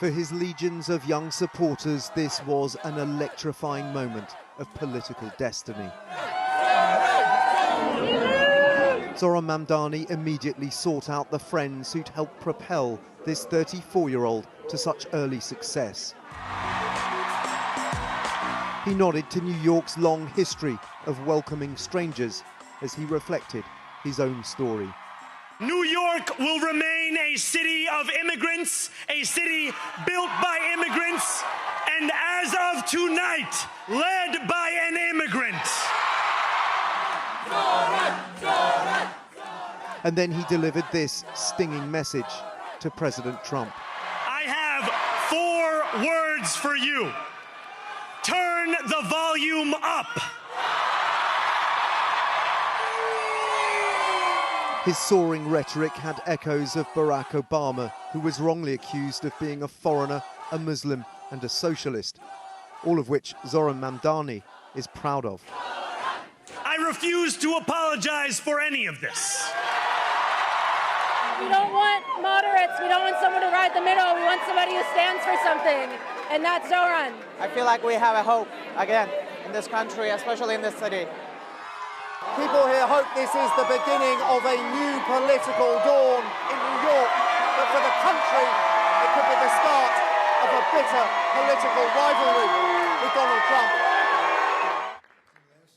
For his legions of young supporters, this was an electrifying moment of political destiny. Zohran Mamdani immediately sought out the friends who'd helped propel this 34-year-old to such early success. He nodded to New York's long history of welcoming strangers as he reflected his own story. New York will remain a city of immigrants, a city built by immigrants, and as of tonight, led by an immigrant. And then he delivered this stinging message to President Trump. I have 4 words for you. Turn the volume up. His soaring rhetoric had echoes of Barack Obama, who was wrongly accused of being a foreigner, a Muslim and a socialist, all of which Zohran Mamdani is proud of. I refuse to apologize for any of this. We don't want moderates. We don't want someone to ride the middle. We want somebody who stands for something, and that's Zohran. I feel like we have a hope again in this country, especially in this city. People here hope this is the beginning of a new political dawn in New York, but for the country, it could be the start of a bitter political rivalry with Donald Trump.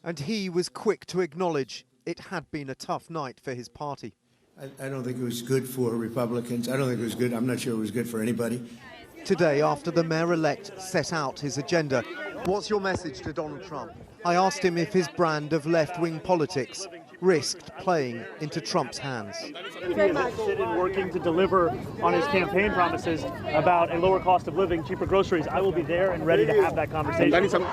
And he was quick to acknowledge it had been a tough night for his party. I don't think it was good for Republicans. I don't think it was good. I'm not sure it was good for anybody. Today, after the mayor-elect set out his agenda, what's your message to Donald Trump? I asked him if his brand of left-wing politics risked playing into Trump's hands. If he is interested in working to deliver on his campaign promises about a lower cost of living, cheaper groceries, I will be there and ready to have that conversation.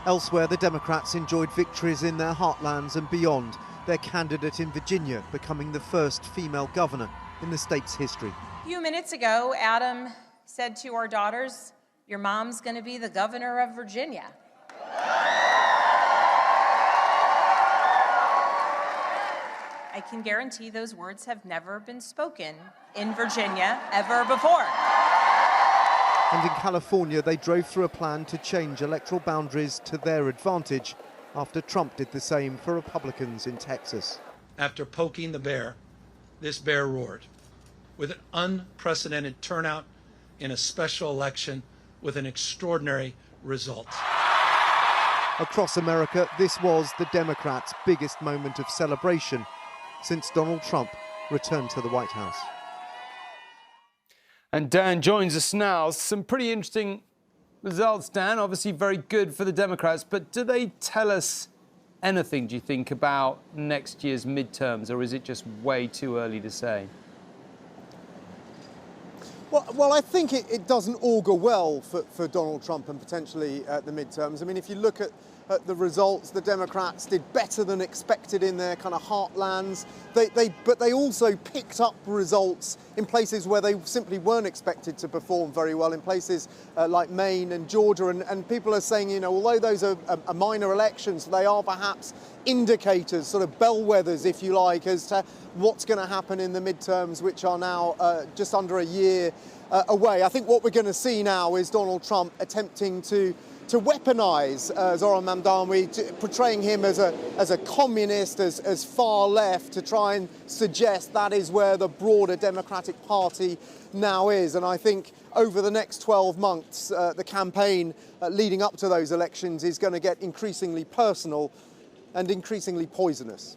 Elsewhere, the Democrats enjoyed victories in their heartlands and beyond, their candidate in Virginia becoming the first female governor in the state's history. A few minutes ago, Adam said to our daughters, "Your mom's going to be the governor of Virginia." I can guarantee those words have never been spoken in Virginia ever before. And in California, they drove through a plan to change electoral boundaries to their advantage after Trump did the same for Republicans in Texas. After poking the bear, this bear roared with an unprecedented turnout in a special election with an extraordinary result. Across America, this was the Democrats' biggest moment of celebration since Donald Trump returned to the White House. And Dan joins us now. Some pretty interesting results, Dan. Obviously very good for the Democrats, but do they tell us anything, do you think, about next year's midterms, or is it just way too early to say? Well, I think it doesn't augur well for Donald Trump and potentially the midterms. I mean, if you look at the results, the Democrats did better than expected in their kind of heartlands. But they also picked up results in places where they simply weren't expected to perform very well, in places like Maine and Georgia. And people are saying, you know, although those are minor elections, they are perhaps indicators, sort of bellwethers, if you like, as to what's going to happen in the midterms, which are now just under a year away. I think what we're going to see now is Donald Trump attempting to weaponize Zohran Mamdani, portraying him as a communist, as far left, to try and suggest that is where the broader Democratic Party now is. And I think over the next 12 months, the campaign leading up to those elections is going to get increasingly personal and increasingly poisonous.